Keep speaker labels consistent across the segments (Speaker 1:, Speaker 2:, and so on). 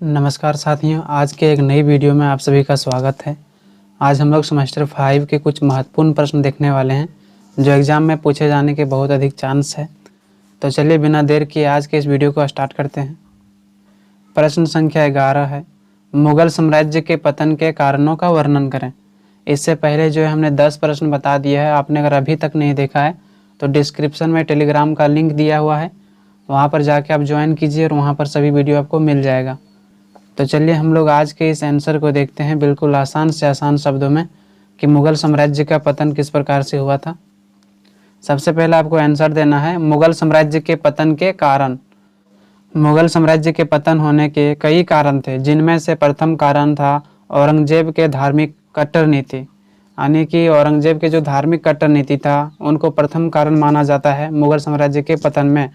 Speaker 1: नमस्कार साथियों, आज के एक नई वीडियो में आप सभी का स्वागत है। आज हम लोग सेमेस्टर 5 के कुछ महत्वपूर्ण प्रश्न देखने वाले हैं जो एग्ज़ाम में पूछे जाने के बहुत अधिक चांस है। तो चलिए बिना देर किए आज के इस वीडियो को स्टार्ट करते हैं। प्रश्न संख्या 11 है, मुग़ल साम्राज्य के पतन के कारणों का वर्णन करें। इससे पहले जो है हमने 10 प्रश्न बता दिया है। आपने अगर अभी तक नहीं देखा है तो डिस्क्रिप्शन में टेलीग्राम का लिंक दिया हुआ है, वहाँ पर जाके आप ज्वाइन कीजिए और वहाँ पर सभी वीडियो आपको मिल जाएगा। तो चलिए हम लोग आज के इस आंसर को देखते हैं बिल्कुल आसान से आसान शब्दों में कि मुग़ल साम्राज्य का पतन किस प्रकार से हुआ था। सबसे पहले आपको आंसर देना है मुग़ल साम्राज्य के पतन के कारण। मुग़ल साम्राज्य के पतन होने के कई कारण थे, जिनमें से प्रथम कारण था औरंगजेब के धार्मिक कट्टर नीति, यानी कि औरंगजेब के जो धार्मिक कट्टर नीति था उनको प्रथम कारण माना जाता है मुग़ल साम्राज्य के पतन में।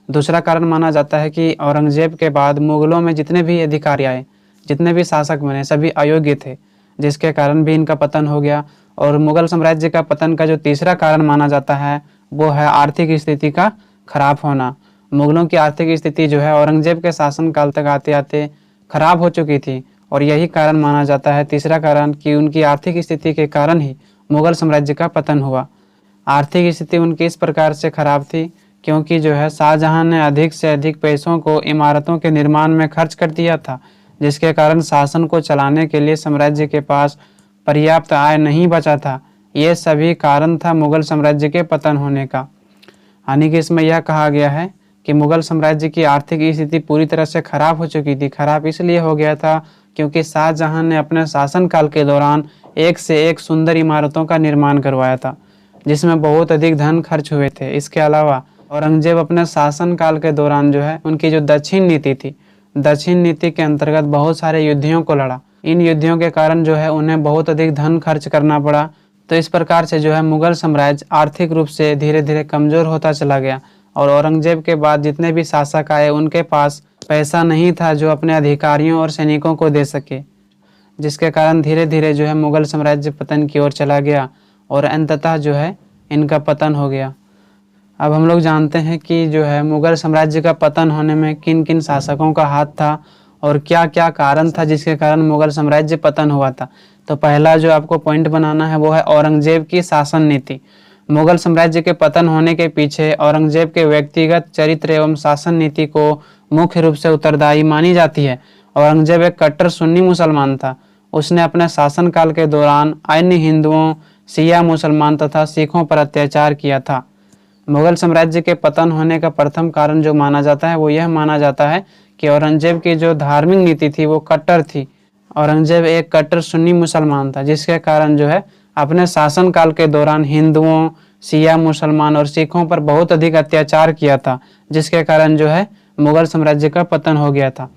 Speaker 1: दूसरा कारण माना जाता है कि औरंगजेब के बाद मुग़लों में जितने भी अधिकारी आए, जितने भी शासक बने, सभी अयोग्य थे, जिसके कारण भी इनका पतन हो गया। और मुग़ल साम्राज्य का पतन का जो तीसरा कारण माना जाता है वो है आर्थिक स्थिति का खराब होना। मुग़लों की आर्थिक स्थिति जो है औरंगजेब के शासनकाल तक आते आते खराब हो चुकी थी, और यही कारण माना जाता है तीसरा कारण कि उनकी आर्थिक स्थिति के कारण ही मुग़ल साम्राज्य का पतन हुआ। आर्थिक स्थिति उनकी इस प्रकार से खराब थी क्योंकि जो है शाहजहां ने अधिक से अधिक पैसों को इमारतों के निर्माण में खर्च कर दिया था, जिसके कारण शासन को चलाने के लिए साम्राज्य के पास पर्याप्त आय नहीं बचा था। ये सभी कारण था मुग़ल साम्राज्य के पतन होने का। यानी कि इसमें यह कहा गया है कि मुग़ल साम्राज्य की आर्थिक स्थिति पूरी तरह से खराब हो चुकी थी। खराब इसलिए हो गया था क्योंकि शाहजहां ने अपने शासनकाल के दौरान एक से एक सुंदर इमारतों का निर्माण करवाया था, जिसमें बहुत अधिक धन खर्च हुए थे। इसके अलावा औरंगजेब अपने शासनकाल के दौरान जो है उनकी जो दक्षिण नीति थी, दक्षिण नीति के अंतर्गत बहुत सारे युद्धों को लड़ा। इन युद्धों के कारण जो है उन्हें बहुत अधिक धन खर्च करना पड़ा। तो इस प्रकार से जो है मुग़ल साम्राज्य आर्थिक रूप से धीरे धीरे कमज़ोर होता चला गया, और औरंगजेब के बाद जितने भी शासक आए उनके पास पैसा नहीं था जो अपने अधिकारियों और सैनिकों को दे सके, जिसके कारण धीरे धीरे जो है मुग़ल साम्राज्य पतन की ओर चला गया और अंततः जो है इनका पतन हो गया। अब हम लोग जानते हैं कि जो है मुग़ल साम्राज्य का पतन होने में किन किन शासकों का हाथ था और क्या क्या कारण था जिसके कारण मुग़ल साम्राज्य पतन हुआ था। तो पहला जो आपको पॉइंट बनाना है वो है औरंगजेब की शासन नीति। मुग़ल साम्राज्य के पतन होने के पीछे औरंगजेब के व्यक्तिगत चरित्र एवं शासन नीति को मुख्य रूप से उत्तरदायी मानी जाती है। औरंगजेब एक कट्टर सुन्नी मुसलमान था। उसने अपने शासनकाल के दौरान अन्य हिंदुओं, शिया मुसलमान तथा सिखों पर अत्याचार किया था। मुग़ल साम्राज्य के पतन होने का प्रथम कारण जो माना जाता है वो यह माना जाता है कि औरंगजेब की जो धार्मिक नीति थी वो कट्टर थी। औरंगजेब एक कट्टर सुन्नी मुसलमान था, जिसके कारण जो है अपने शासनकाल के दौरान हिंदुओं, शिया मुसलमान और सिखों पर बहुत अधिक अत्याचार किया था, जिसके कारण जो है मुग़ल साम्राज्य का पतन हो गया था।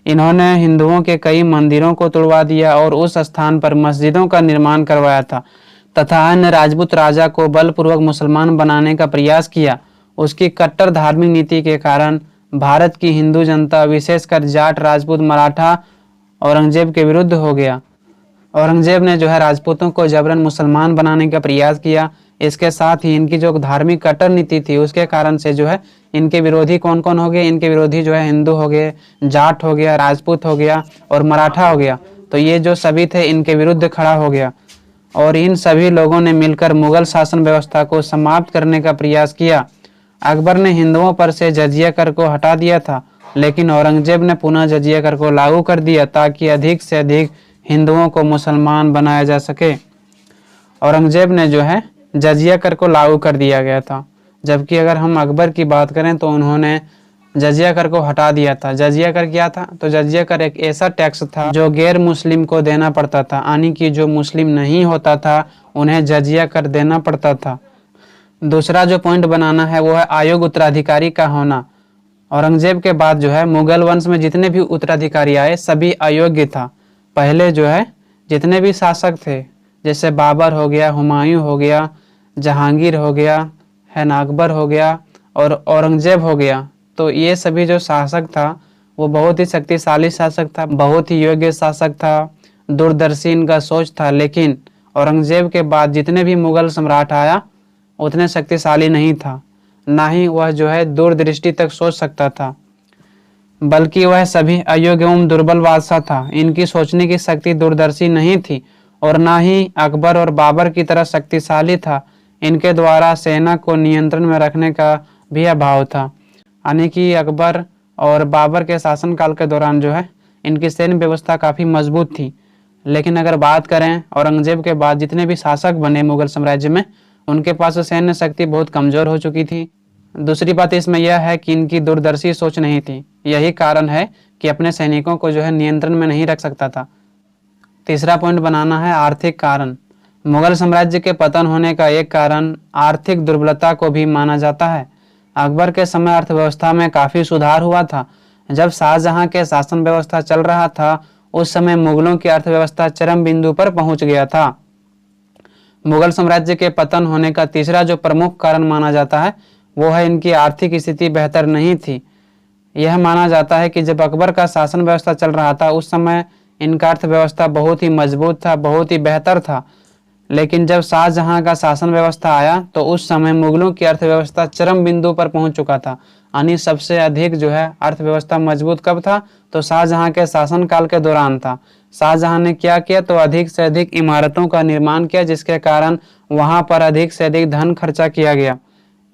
Speaker 1: इन्होंने हिंदुओं के कई मंदिरों को तोड़वा दिया और उस स्थान पर मस्जिदों का निर्माण करवाया था तथा अन्य राजपूत राजा को बलपूर्वक मुसलमान बनाने का प्रयास किया। उसकी कट्टर धार्मिक नीति के कारण भारत की हिंदू जनता, विशेषकर जाट, राजपूत, मराठा औरंगजेब के विरुद्ध हो गया। औरंगजेब ने जो है राजपूतों को जबरन मुसलमान बनाने का प्रयास किया। इसके साथ ही इनकी जो धार्मिक कट्टर नीति थी उसके कारण से जो है इनके विरोधी कौन कौन हो गए, इनके विरोधी जो है हिंदू हो गए, जाट हो गया, राजपूत हो गया और मराठा हो गया। तो ये जो सभी थे इनके विरुद्ध खड़ा हो गया, और इन सभी लोगों ने मिलकर मुग़ल शासन व्यवस्था को समाप्त करने का प्रयास किया। अकबर ने हिंदुओं पर से जजिया कर को हटा दिया था, लेकिन औरंगजेब ने पुनः जजिया कर को लागू कर दिया ताकि अधिक से अधिक हिंदुओं को मुसलमान बनाया जा सके। औरंगजेब ने जो है जजिया कर को लागू कर दिया गया था, जबकि अगर हम अकबर की बात करें तो उन्होंने जजिया कर को हटा दिया था। जजिया कर क्या था? तो जजिया कर एक ऐसा टैक्स था जो गैर मुस्लिम को देना पड़ता था, यानी कि जो मुस्लिम नहीं होता था उन्हें जजिया कर देना पड़ता था। दूसरा जो पॉइंट बनाना है वो है अयोग्य उत्तराधिकारी का होना। औरंगजेब के बाद जो है मुग़ल वंश में जितने भी उत्तराधिकारी आए सभी अयोग्य था। पहले जो है जितने भी शासक थे, जैसे बाबर हो गया, हुमायूं हो गया, जहांगीर हो गया, है ना, अकबर हो गया और औरंगजेब हो गया, तो ये सभी जो शासक था वो बहुत ही शक्तिशाली शासक था, बहुत ही योग्य शासक था, दूरदर्शी इनका सोच था। लेकिन औरंगजेब के बाद जितने भी मुग़ल सम्राट आया उतने शक्तिशाली नहीं था, ना ही वह जो है दूरदृष्टि तक सोच सकता था। बल्कि वह सभी अयोग्य एवं दुर्बल बादशाह था। इनकी सोचने की शक्ति दूरदर्शी नहीं थी और न ही अकबर और बाबर की तरह शक्तिशाली था। इनके द्वारा सेना को नियंत्रण में रखने का भी अभाव था। यानी कि अकबर और बाबर के शासनकाल के दौरान जो है इनकी सैन्य व्यवस्था काफ़ी मजबूत थी। लेकिन अगर बात करें औरंगजेब के बाद जितने भी शासक बने मुगल साम्राज्य में, उनके पास सैन्य शक्ति बहुत कमज़ोर हो चुकी थी। दूसरी बात इसमें यह है कि इनकी दूरदर्शी सोच नहीं थी। यही कारण है कि अपने सैनिकों को जो है नियंत्रण में नहीं रख सकता था। तीसरा पॉइंट बनाना है आर्थिक कारण। मुगल साम्राज्य के पतन होने का एक कारण आर्थिक दुर्बलता को भी माना जाता है। अकबर के समय अर्थव्यवस्था में काफ़ी सुधार हुआ था। जब शाहजहां के शासन व्यवस्था चल रहा था, उस समय मुगलों की अर्थव्यवस्था चरम बिंदु पर पहुंच गया था। मुगल साम्राज्य के पतन होने का तीसरा जो प्रमुख कारण माना जाता है वो है इनकी आर्थिक स्थिति बेहतर नहीं थी। यह माना जाता है कि जब अकबर का शासन व्यवस्था चल रहा था, उस समय इनका अर्थव्यवस्था बहुत ही मजबूत था, बहुत ही बेहतर था। लेकिन जब शाहजहां का शासन व्यवस्था आया तो उस समय मुगलों की अर्थव्यवस्था चरम बिंदु पर पहुंच चुका था। यानी सबसे अधिक जो है अर्थव्यवस्था मजबूत कब था, तो शाहजहां के शासनकाल के दौरान था। शाहजहां ने क्या किया, तो अधिक से अधिक इमारतों का निर्माण किया, जिसके कारण वहां पर अधिक से अधिक धन खर्चा किया गया।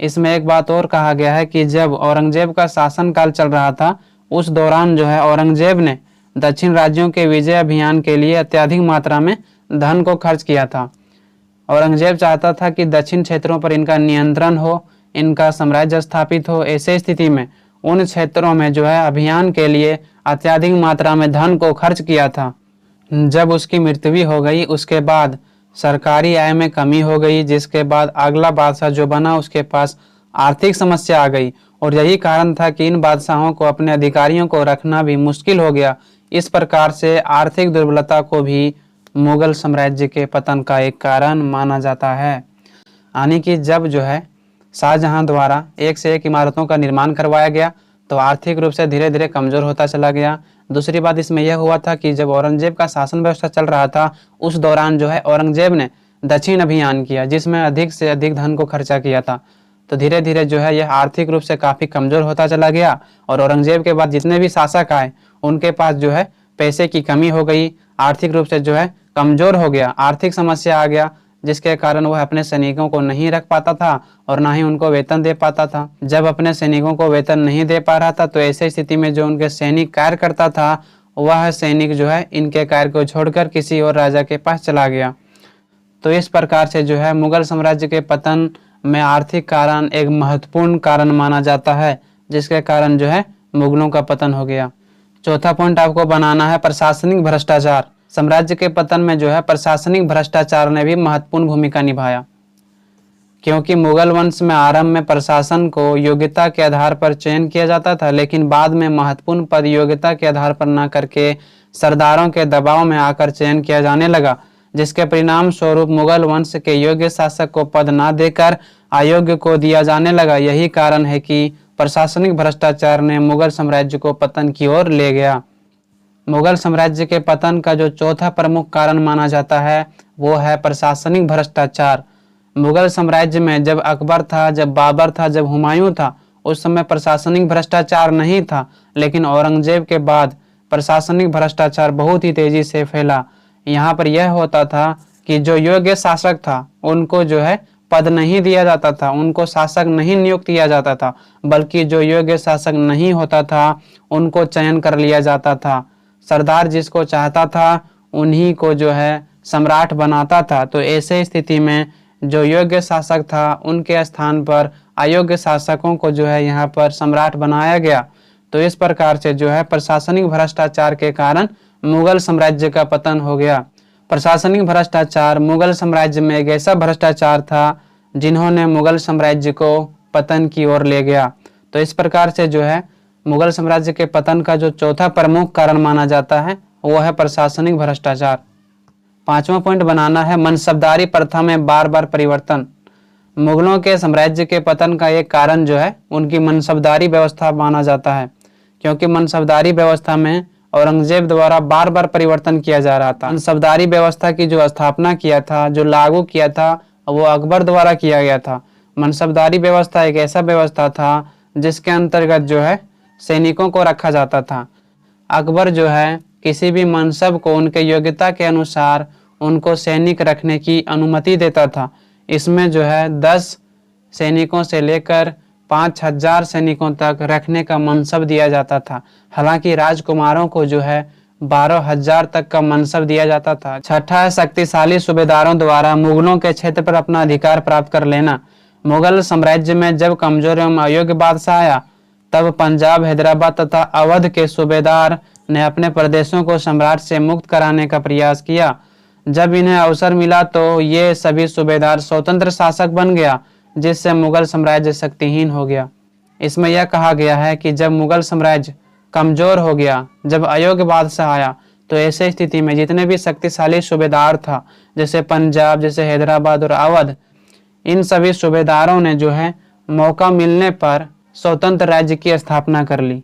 Speaker 1: इसमें एक बात और कहा गया है कि जब औरंगजेब का शासनकाल चल रहा था, उस दौरान जो है औरंगजेब ने दक्षिण राज्यों के विजय अभियान के लिए अत्यधिक मात्रा में धन को खर्च किया था। औरंगजेब चाहता था कि दक्षिण क्षेत्रों पर इनका नियंत्रण हो, इनका साम्राज्य स्थापित हो। ऐसे स्थिति में उन क्षेत्रों में जो है अभियान के लिए अत्यधिक मात्रा में धन को खर्च किया था। जब उसकी मृत्यु हो गई, उसके बाद सरकारी आय में कमी हो गई, जिसके बाद अगला बादशाह जो बना उसके पास आर्थिक समस्या आ गई और यही कारण था कि इन बादशाहों को अपने अधिकारियों को रखना भी मुश्किल हो गया। इस प्रकार से आर्थिक दुर्बलता को भी मुगल साम्राज्य के पतन का एक कारण माना जाता है। यानी कि जब जो है शाहजहां द्वारा एक से एक इमारतों का निर्माण करवाया गया तो आर्थिक रूप से धीरे धीरे कमज़ोर होता चला गया। दूसरी बात इसमें यह हुआ था कि जब औरंगजेब का शासन व्यवस्था चल रहा था, उस दौरान जो है औरंगजेब ने दक्षिण अभियान किया, जिसमें अधिक से अधिक धन को खर्चा किया था। तो धीरे धीरे जो है यह आर्थिक रूप से काफ़ी कमज़ोर होता चला गया और औरंगजेब के बाद जितने भी शासक आए उनके पास जो है पैसे की कमी हो गई, आर्थिक रूप से जो है कमज़ोर हो गया, आर्थिक समस्या आ गया, जिसके कारण वह अपने सैनिकों को नहीं रख पाता था और ना ही उनको वेतन दे पाता था। जब अपने सैनिकों को वेतन नहीं दे पा रहा था तो ऐसे स्थिति में जो उनके सैनिक कार्य करता था, वह सैनिक जो है इनके कार्य को छोड़कर किसी और राजा के पास चला गया। तो इस प्रकार से जो है मुगल साम्राज्य के पतन में आर्थिक कारण एक महत्वपूर्ण कारण माना जाता है, जिसके कारण जो है मुगलों का पतन हो गया। चौथा पॉइंट आपको बनाना है प्रशासनिक भ्रष्टाचार। साम्राज्य के पतन में जो है प्रशासनिक भ्रष्टाचार ने भी महत्वपूर्ण भूमिका निभाया, क्योंकि मुगल वंश में आरंभ में प्रशासन को योग्यता के आधार पर चयन किया जाता था, लेकिन बाद में महत्वपूर्ण पद योग्यता के आधार पर न करके सरदारों के दबाव में आकर चयन किया जाने लगा, जिसके परिणाम स्वरूप मुगल वंश के योग्य शासक को पद न देकर अयोग्य को दिया जाने लगा। यही कारण है कि प्रशासनिक भ्रष्टाचार ने मुगल साम्राज्य को पतन की ओर ले गया। मुगल साम्राज्य के पतन का जो चौथा प्रमुख कारण माना जाता है वो है प्रशासनिक भ्रष्टाचार। मुगल साम्राज्य में जब अकबर था, जब बाबर था, जब हुमायूं था, उस समय प्रशासनिक भ्रष्टाचार नहीं था, लेकिन औरंगजेब के बाद प्रशासनिक भ्रष्टाचार बहुत ही तेजी से फैला। यहाँ पर यह होता था कि जो योग्य शासक था उनको जो है पद नहीं दिया जाता था, उनको शासक नहीं नियुक्त किया जाता था, बल्कि जो योग्य शासक नहीं होता था उनको चयन कर लिया जाता था। सरदार जिसको चाहता था उन्हीं को जो है सम्राट बनाता था। तो ऐसे स्थिति में जो योग्य शासक था उनके स्थान पर अयोग्य शासकों को जो है यहाँ पर सम्राट बनाया गया। तो इस प्रकार से जो है प्रशासनिक भ्रष्टाचार के कारण मुगल साम्राज्य का पतन हो गया। प्रशासनिक भ्रष्टाचार मुगल साम्राज्य में एक ऐसा भ्रष्टाचार था जिन्होंने मुगल साम्राज्य को पतन की ओर ले गया। तो इस प्रकार से जो है मुगल साम्राज्य के पतन का जो चौथा प्रमुख कारण माना जाता है वो है प्रशासनिक भ्रष्टाचार। पांचवा पॉइंट बनाना है मनसबदारी प्रथा में बार बार परिवर्तन। मुगलों के साम्राज्य के पतन का एक कारण जो है उनकी मनसबदारी व्यवस्था माना जाता है, क्योंकि मनसबदारी व्यवस्था में औरंगजेब द्वारा बार बार परिवर्तन किया जा रहा था। मनसबदारी व्यवस्था की जो स्थापना किया था, जो लागू किया था, वो अकबर द्वारा किया गया था। मनसबदारी व्यवस्था एक ऐसा व्यवस्था था जिसके अंतर्गत जो है सैनिकों को रखा जाता था। अकबर जो है किसी भी मनसब को उनके योग्यता के अनुसार उनको सैनिक रखने की अनुमति देता था। इसमें जो है 10 सैनिकों से लेकर 5000 सैनिकों तक रखने का मनसब दिया जाता था। हालांकि राजकुमारों को जो है 12,000 तक का मनसब दिया जाता था। छठा है शक्तिशाली सूबेदारों द्वारा मुगलों के क्षेत्र पर अपना अधिकार प्राप्त कर लेना। मुगल साम्राज्य में जब कमजोर एवं अयोग्य बादशाह आया, तब पंजाब, हैदराबाद तथा अवध के सूबेदार ने अपने प्रदेशों को सम्राट से मुक्त कराने का प्रयास किया। जब इन्हें अवसर मिला तो ये सभी सूबेदार स्वतंत्र शासक बन गया, जिससे मुगल साम्राज्य शक्तिहीन हो गया। इसमें यह कहा गया है कि जब मुगल साम्राज्य कमजोर हो गया, जब अयोग्य बादशाह आया, तो ऐसे स्थिति में जितने भी शक्तिशाली सूबेदार था, जैसे पंजाब, जैसे हैदराबाद और अवध, इन सभी सूबेदारों ने जो है मौका मिलने पर स्वतंत्र राज्य की स्थापना कर ली।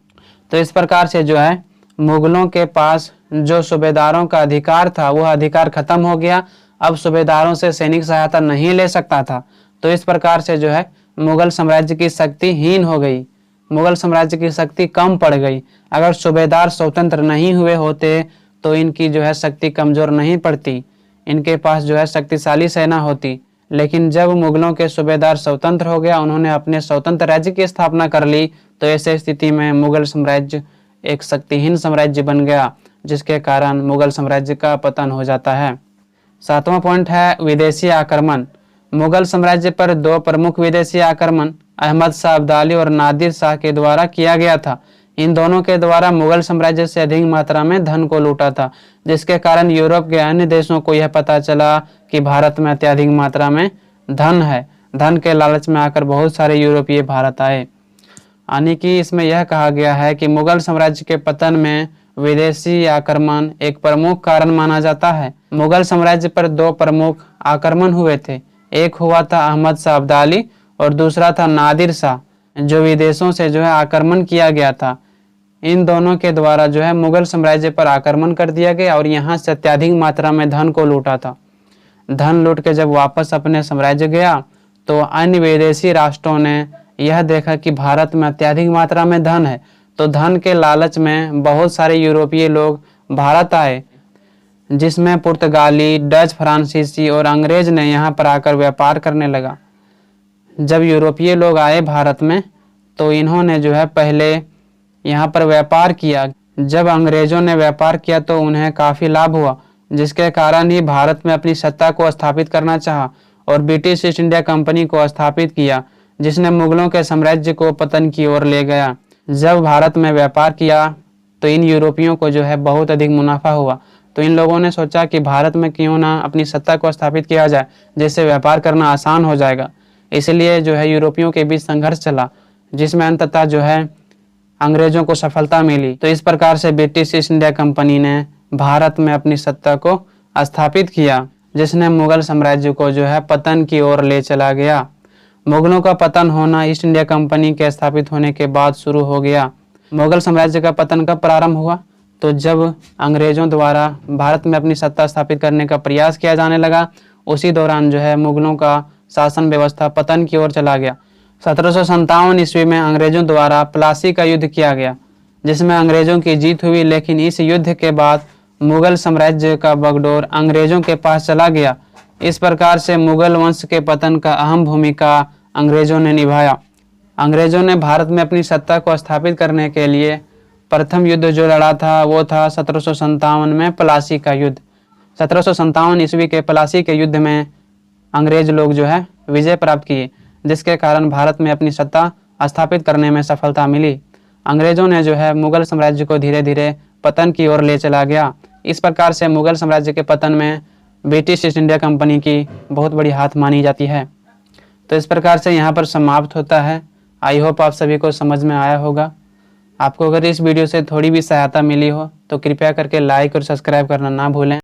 Speaker 1: तो इस प्रकार से जो है मुगलों के पास जो सूबेदारों का अधिकार था वह अधिकार खत्म हो गया। अब सूबेदारों से सैनिक सहायता नहीं ले सकता था। तो इस प्रकार से जो है मुगल साम्राज्य की शक्ति हीन हो गई, मुगल साम्राज्य की शक्ति कम पड़ गई। अगर सूबेदार स्वतंत्र नहीं हुए होते तो इनकी जो है शक्ति कमजोर नहीं पड़ती, इनके पास जो है शक्तिशाली सेना होती। लेकिन जब मुगलों के सूबेदार स्वतंत्र हो गया, उन्होंने अपने स्वतंत्र राज्य की स्थापना कर ली, तो ऐसे स्थिति में मुगल साम्राज्य एक शक्तिहीन साम्राज्य बन गया, जिसके कारण मुगल साम्राज्य का पतन हो जाता है। 7वां पॉइंट है विदेशी आक्रमण। मुगल साम्राज्य पर 2 प्रमुख विदेशी आक्रमण अहमद शाह अब्दाली और नादिर शाह के द्वारा किया गया था। इन दोनों के द्वारा मुगल साम्राज्य से अधिक मात्रा में धन को लूटा था, जिसके कारण यूरोप के अन्य देशों को यह पता चला कि भारत में अत्यधिक मात्रा में धन है। धन के लालच में आकर बहुत सारे यूरोपीय भारत आए। यानी कि इसमें यह कहा गया है कि मुगल साम्राज्य के पतन में विदेशी आक्रमण एक प्रमुख कारण माना जाता है। मुगल साम्राज्य पर 2 प्रमुख आक्रमण हुए थे। एक हुआ था अहमद शाह अब्दाली और दूसरा था नादिर शाह, जो विदेशों से जो है आक्रमण किया गया था। इन दोनों के द्वारा जो है मुगल साम्राज्य पर आक्रमण कर दिया गया और यहाँ से अत्यधिक मात्रा में धन को लूटा था। धन लूट के जब वापस अपने साम्राज्य गया तो अन्य विदेशी राष्ट्रों ने यह देखा कि भारत में अत्यधिक मात्रा में धन है, तो धन के लालच में बहुत सारे यूरोपीय लोग भारत आए, जिसमें पुर्तगाली, डच, फ्रांसीसी और अंग्रेज ने यहाँ पर आकर व्यापार करने लगा। जब यूरोपीय लोग आए भारत में तो इन्होंने जो है पहले यहाँ पर व्यापार किया। जब अंग्रेजों ने व्यापार किया तो उन्हें काफ़ी लाभ हुआ, जिसके कारण ही भारत में अपनी सत्ता को स्थापित करना चाहा और ब्रिटिश ईस्ट इंडिया कंपनी को स्थापित किया, जिसने मुगलों के साम्राज्य को पतन की ओर ले गया। जब भारत में व्यापार किया तो इन यूरोपियों को जो है बहुत अधिक मुनाफा हुआ, तो इन लोगों ने सोचा कि भारत में क्यों ना अपनी सत्ता को स्थापित किया जाए, जिससे व्यापार करना आसान हो जाएगा। इसलिए जो है यूरोपियों के बीच संघर्ष चला, जिसमें अंततः जो है अंग्रेजों को सफलता मिली। तो इस प्रकार से ब्रिटिश ईस्ट इंडिया कंपनी ने भारत में अपनी सत्ता को स्थापित किया, जिसने मुगल साम्राज्य को जो है पतन की ओर ले चला गया। मुगलों का पतन होना ईस्ट इंडिया कंपनी के स्थापित होने के बाद शुरू हो गया। मुगल साम्राज्य का पतन कब प्रारंभ हुआ? तो जब अंग्रेजों द्वारा भारत में अपनी सत्ता स्थापित करने का प्रयास किया जाने लगा, उसी दौरान जो है मुगलों का शासन व्यवस्था पतन की ओर चला गया। 1757 ईस्वी में अंग्रेजों द्वारा प्लासी का युद्ध किया गया, जिसमें अंग्रेजों की जीत हुई। लेकिन इस युद्ध के बाद मुगल साम्राज्य का बागडोर अंग्रेजों के पास चला गया। इस प्रकार से मुगल वंश के पतन का अहम भूमिका अंग्रेजों ने निभाया। अंग्रेजों ने भारत में अपनी सत्ता को स्थापित करने के लिए प्रथम युद्ध जो लड़ा था वो था 1757 में प्लासी का युद्ध। 1757 ईस्वी के प्लासी के युद्ध में अंग्रेज लोग जो है विजय प्राप्त किए, जिसके कारण भारत में अपनी सत्ता स्थापित करने में सफलता मिली। अंग्रेजों ने जो है मुगल साम्राज्य को धीरे धीरे पतन की ओर ले चला गया। इस प्रकार से मुगल साम्राज्य के पतन में ब्रिटिश ईस्ट इंडिया कंपनी की बहुत बड़ी हाथ मानी जाती है। तो इस प्रकार से यहाँ पर समाप्त होता है। आई होप आप सभी को समझ में आया होगा। आपको अगर इस वीडियो से थोड़ी भी सहायता मिली हो तो कृपया करके लाइक और सब्सक्राइब करना ना भूलें।